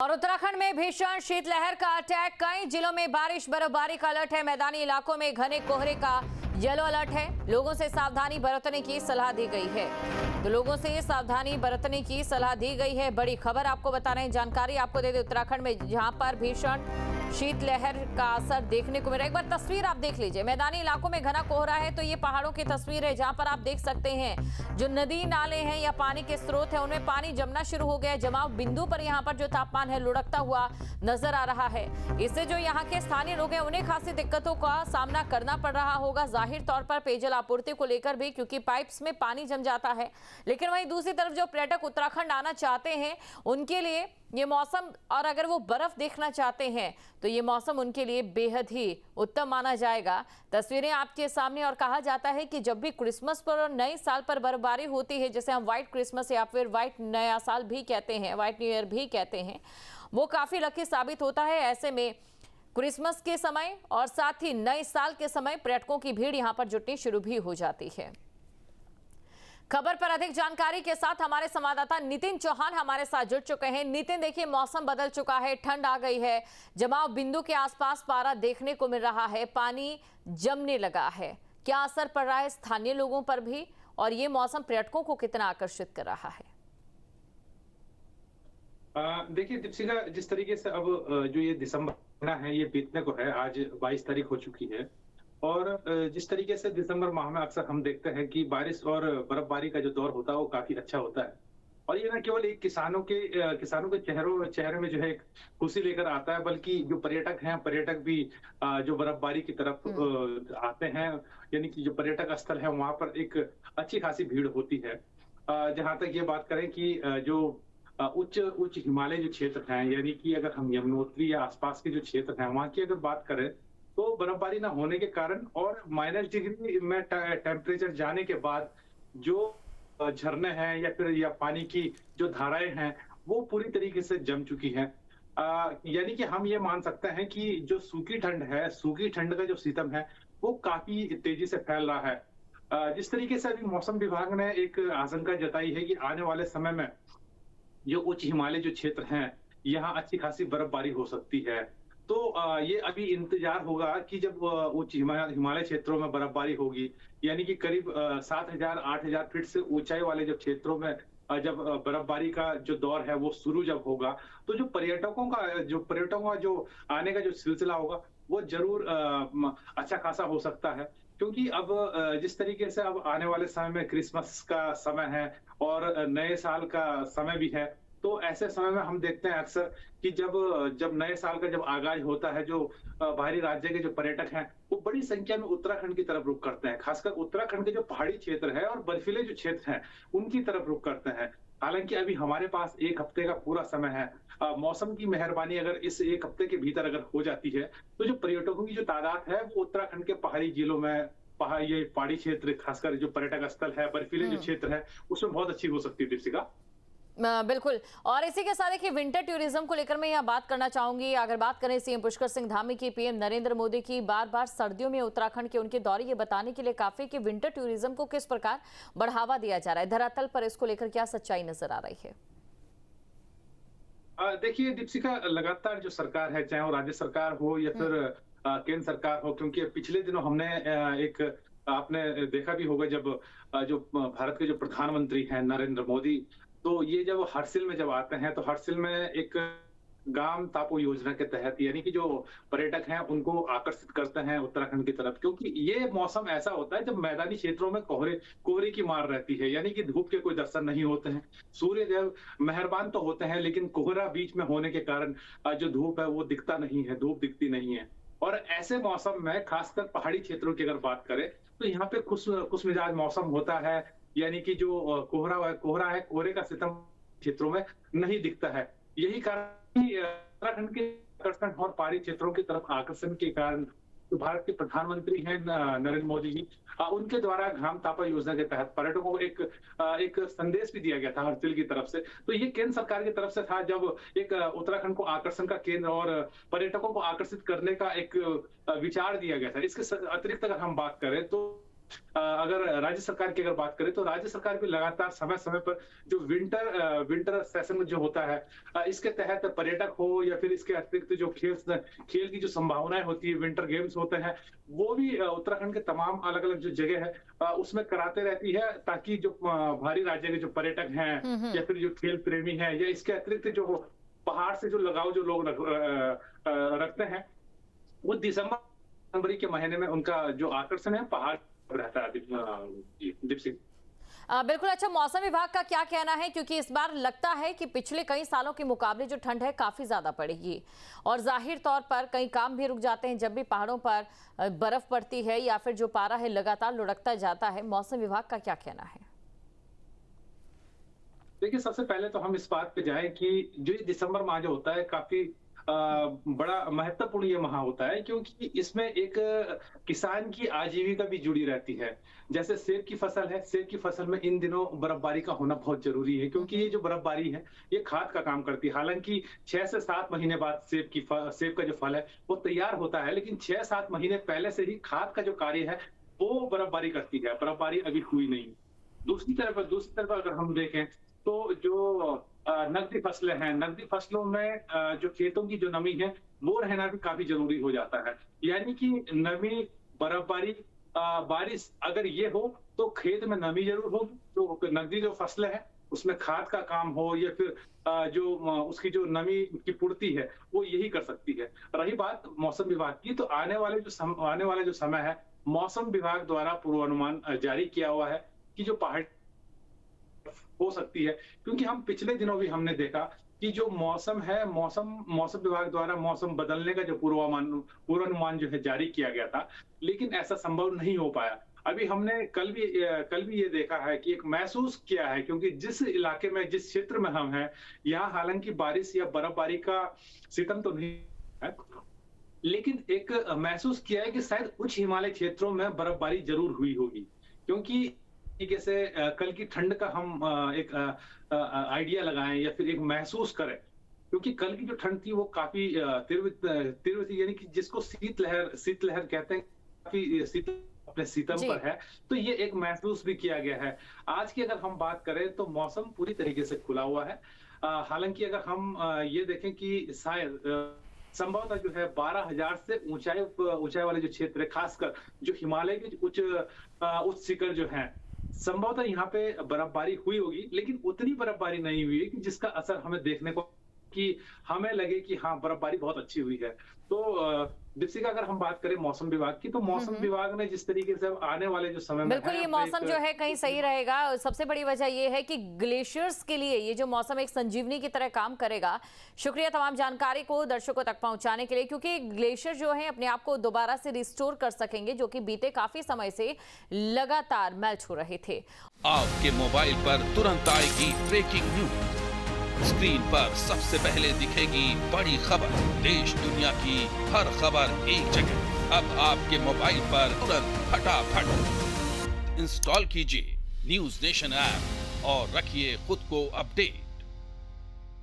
और उत्तराखंड में भीषण शीतलहर का अटैक। कई जिलों में बारिश बर्फबारी का अलर्ट है। मैदानी इलाकों में घने कोहरे का येलो अलर्ट है। लोगों से सावधानी बरतने की सलाह दी गई है। तो लोगों से सावधानी बरतने की सलाह दी गई है। बड़ी खबर आपको बता रहे हैं, जानकारी आपको दे दे। उत्तराखंड में जहां पर भीषण शीतलहर का असर देखने को मिला। एक बार तस्वीर आप देख लीजिए। मैदानी इलाकों में घना कोहरा है, तो ये पहाड़ों की तस्वीर है जहां पर आप देख सकते हैं जो नदी नाले हैं या पानी के स्रोत हैं उनमें पानी जमना शुरू हो गया है। जमाव बिंदु पर यहाँ पर जो तापमान है लुढ़कता हुआ नजर आ रहा है। इससे जो यहाँ के स्थानीय लोग हैं उन्हें खासी दिक्कतों का सामना करना पड़ रहा होगा, जाहिर तौर पर पेयजल आपूर्ति को लेकर भी, क्योंकि पाइप्स में पानी जम जाता है। लेकिन वहीं दूसरी तरफ जो पर्यटक उत्तराखंड आना चाहते हैं उनके लिए ये मौसम, और अगर वो बर्फ देखना चाहते हैं तो ये मौसम उनके लिए बेहद ही उत्तम माना जाएगा। तस्वीरें आपके सामने। और कहा जाता है कि जब भी क्रिसमस पर और नए साल पर बर्फबारी होती है, जिसे हम व्हाइट क्रिसमस या फिर व्हाइट नया साल भी कहते हैं, व्हाइट न्यू ईयर भी कहते हैं, वो काफी लकी साबित होता है। ऐसे में क्रिसमस के समय और साथ ही नए साल के समय पर्यटकों की भीड़ यहाँ पर जुटनी शुरू भी हो जाती है। खबर पर अधिक जानकारी के साथ हमारे संवाददाता नितिन चौहान हमारे साथ जुड़ चुके हैं। नितिन, देखिए मौसम बदल चुका है, ठंड आ गई है, जमाव बिंदु के आसपास पारा देखने को मिल रहा है, पानी जमने लगा है। क्या असर पड़ रहा है स्थानीय लोगों पर भी, और ये मौसम पर्यटकों को कितना आकर्षित कर रहा है? देखिए दीपशिखा, जिस तरीके से अब जो ये दिसंबर महीना है ये बीतने को है, आज 22 तारीख हो चुकी है। और जिस तरीके से दिसंबर माह में अक्सर हम देखते हैं कि बारिश और बर्फबारी का जो दौर होता है वो काफी अच्छा होता है। और ये न केवल एक किसानों के चेहरे में जो है एक खुशी लेकर आता है, बल्कि जो पर्यटक हैं, पर्यटक भी जो बर्फबारी की तरफ आते हैं, यानी कि जो पर्यटक स्थल है वहां पर एक अच्छी खासी भीड़ होती है। जहां तक ये बात करें कि जो उच्च उच्च हिमालय जो क्षेत्र हैं, यानी कि अगर हम यमुनोत्री या आसपास के जो क्षेत्र हैं वहां की अगर बात करें, तो बर्फबारी ना होने के कारण और -डिग्री में टेम्परेचर जाने के बाद जो झरने हैं या फिर या पानी की जो धाराएं हैं वो पूरी तरीके से जम चुकी हैं। यानी कि हम ये मान सकते हैं कि जो सूखी ठंड है, सूखी ठंड का जो सितम है वो काफी तेजी से फैल रहा है। जिस तरीके से अभी मौसम विभाग ने एक आशंका जताई है कि आने वाले समय में जो उच्च हिमालय जो क्षेत्र हैं यहाँ अच्छी खासी बर्फबारी हो सकती है। तो ये अभी इंतजार होगा कि जब उच्च हिमालय क्षेत्रों में बर्फबारी होगी, यानी कि करीब 7,000-8,000 फीट से ऊंचाई वाले जो क्षेत्रों में जब बर्फबारी का जो दौर है वो शुरू जब होगा, तो जो पर्यटकों का जो आने का जो सिलसिला होगा वो जरूर अच्छा खासा हो सकता है। क्योंकि अब जिस तरीके से अब आने वाले समय में क्रिसमस का समय है और नए साल का समय भी है, तो ऐसे समय में हम देखते हैं अक्सर कि जब नए साल का जब आगाज होता है, जो बाहरी राज्य के जो पर्यटक हैं वो बड़ी संख्या में उत्तराखंड की तरफ रुख करते हैं। खासकर उत्तराखंड के जो पहाड़ी क्षेत्र है और बर्फीले जो क्षेत्र हैं उनकी तरफ रुख करते हैं। हालांकि अभी हमारे पास 1 हफ्ते का पूरा समय है। मौसम की मेहरबानी अगर इस 1 हफ्ते के भीतर अगर हो जाती है, तो जो पर्यटकों की जो तादाद है वो उत्तराखंड के पहाड़ी जिलों में, ये पहाड़ी क्षेत्र, खासकर जो पर्यटक स्थल है, बर्फीले जो क्षेत्र है, उसमें बहुत अच्छी हो सकती है दीपिका। बिल्कुल। और इसी के साथ देखिए विंटर टूरिज्म को लेकर मैं यहाँ बात करना चाहूंगी। अगर बात करें सीएम पुष्कर सिंह धामी की, पीएम नरेंद्र मोदी की बार बार सर्दियों में उत्तराखंड के उनके दौरे ये बताने के लिए काफी कि विंटर टूरिज्म को किस प्रकार बढ़ावा दिया जा रहा है, धरातल पर इसको लेकर क्या सच्चाई नजर आ रही है? देखिए दीपिका, लगातार जो सरकार है, चाहे वो राज्य सरकार हो या फिर केंद्र सरकार हो, क्योंकि पिछले दिनों हमने आपने देखा भी होगा जब जो भारत के जो प्रधानमंत्री हैं नरेंद्र मोदी, तो ये जब हर्सिल में जब आते हैं तो हर्सिल में एक गांव टापू योजना के तहत, यानी कि जो पर्यटक हैं उनको आकर्षित करते हैं उत्तराखंड की तरफ, क्योंकि ये मौसम ऐसा होता है जब मैदानी क्षेत्रों में कोहरे की मार रहती है, यानी कि धूप के कोई दर्शन नहीं होते हैं। सूर्यदेव मेहरबान तो होते हैं, लेकिन कोहरा बीच में होने के कारण जो धूप है वो दिखता नहीं है, धूप दिखती नहीं है। और ऐसे मौसम में खासकर पहाड़ी क्षेत्रों की अगर बात करें तो यहाँ पे खुश मिजाज मौसम होता है, यानी कि जो कोहरा है, कोहरे का सितम क्षेत्रों में नहीं दिखता है। यही कारण कि उत्तराखंड के आकर्षण और पहाड़ी क्षेत्रों की तरफ आकर्षण के कारण जो भारत के प्रधानमंत्री हैं नरेंद्र मोदी जी, उनके द्वारा घाम तापा योजना के तहत पर्यटकों को एक संदेश भी दिया गया था हर्सिल की तरफ से। तो ये केंद्र सरकार की तरफ से था, जब एक उत्तराखंड को आकर्षण का केंद्र और पर्यटकों को आकर्षित करने का एक विचार दिया गया था। इसके अतिरिक्त अगर हम बात करें तो अगर राज्य सरकार की अगर बात करें तो राज्य सरकार भी लगातार समय समय पर जो विंटर सेशन जो होता है, इसके तहत पर्यटक हो या फिर इसके अतिरिक्त जो खेल की जो संभावनाएं होती है, विंटर गेम्स होते हैं, वो भी उत्तराखंड के तमाम अलग अलग जो जगह है उसमें कराते रहती है, ताकि जो बाहरी राज्य के जो पर्यटक हैं या फिर जो खेल प्रेमी हैं या इसके अतिरिक्त जो पहाड़ से जो लगाव जो लोग रखते हैं, वो दिसंबर जनवरी के महीने में उनका जो आकर्षण है पहाड़ रहता है। दीप सिंह। बिल्कुल। अच्छा, मौसम विभाग का क्या कहना है, क्योंकि इस बार लगता है कि पिछले कई सालों के मुकाबले जो ठंड है काफी ज्यादा पड़ेगी और जाहिर तौर पर कई काम भी रुक जाते हैं जब भी पहाड़ों पर बर्फ पड़ती है या फिर जो पारा है लगातार लुढ़कता जाता है। मौसम विभाग का क्या कहना है? देखिए, सबसे पहले तो हम इस बात पे जाएं कि जो ये दिसंबर माह जो होता है काफी बड़ा महत्वपूर्ण ये माह होता है, क्योंकि इसमें एक किसान की आजीविका भी जुड़ी रहती है। जैसे सेब की फसल है, सेब की फसल में इन दिनों बर्फबारी का होना बहुत जरूरी है, क्योंकि ये जो बर्फबारी है ये खाद का काम करती है। हालांकि 6 से 7 महीने बाद सेब का जो फल है वो तैयार होता है, लेकिन 6-7 महीने पहले से ही खाद का जो कार्य है वो बर्फबारी करती है। बर्फबारी अभी हुई नहीं। दूसरी तरफ अगर हम देखें तो जो नकदी फसलें हैं, नकदी फसलों में जो खेतों की जो नमी है वो रहना भी काफी जरूरी हो जाता है। यानी कि नमी, बर्फबारी, बारिश अगर ये हो तो खेत में नमी जरूर हो, तो नकदी जो फसलें हैं उसमें खाद का काम हो या फिर जो उसकी जो नमी की पूर्ति है वो यही कर सकती है। रही बात मौसम विभाग की, तो आने वाला जो समय है, मौसम विभाग द्वारा पूर्वानुमान जारी किया हुआ है कि जो पहाड़ हो सकती है, क्योंकि हम पिछले दिनों भी हमने देखा कि जो मौसम है, मौसम विभाग द्वारा मौसम बदलने का जो पूर्वानुमान जो है जारी किया गया था, लेकिन ऐसा संभव नहीं हो पाया। अभी हमने कल भी ये देखा है कि एक महसूस किया है, क्योंकि जिस इलाके में, जिस क्षेत्र में हम हैं, यहाँ हालांकि बारिश या बर्फबारी का सितम तो नहीं है, लेकिन एक महसूस किया है कि शायद उच्च हिमालय क्षेत्रों में बर्फबारी जरूर हुई होगी, क्योंकि तरीके से कल की ठंड का हम एक आइडिया लगाएं या फिर एक महसूस करें, क्योंकि कल की जो ठंड थी वो काफी तीव्र थी, यानी कि जिसको शीतलहर कहते हैं, काफी शीत अपने सीतम पर है, तो ये एक महसूस भी किया गया है। आज की अगर हम बात करें तो मौसम पूरी तरीके से खुला हुआ है। हालांकि अगर हम ये देखें कि शायद संभवतः जो है 12,000 से ऊंचाई वाले जो क्षेत्र है, खासकर जो हिमालय के उच्च शिखर जो है, संभवतः यहाँ पे बर्फबारी हुई होगी, लेकिन उतनी बर्फबारी नहीं हुई है कि जिसका असर हमें देखने को, कि हमें लगे कि हाँ बर्फबारी बहुत अच्छी हुई है। तो दीपिका, अगर हम बात करें मौसम विभाग की, तो मौसम विभाग ने जिस तरीके से आने वाले जो समय में बिल्कुल ये मौसम जो है कहीं सही रहेगा। सबसे बड़ी वजह ये है कि ग्लेशियर्स के लिए ये जो मौसम एक संजीवनी की तरह काम करेगा। शुक्रिया तमाम जानकारी को दर्शकों तक पहुंचाने के लिए, क्योंकि ग्लेशियर जो है अपने आप को दोबारा से रिस्टोर कर सकेंगे, जो कि बीते काफी समय से लगातार मैल छू रहे थे। आपके मोबाइल पर तुरंत आएगी ब्रेकिंग न्यूज, स्क्रीन पर सबसे पहले दिखेगी बड़ी खबर, देश दुनिया की हर खबर एक जगह। अब आपके मोबाइल पर तुरंत फटाफट इंस्टॉल कीजिए न्यूज़ नेशन ऐप और रखिए खुद को अपडेट।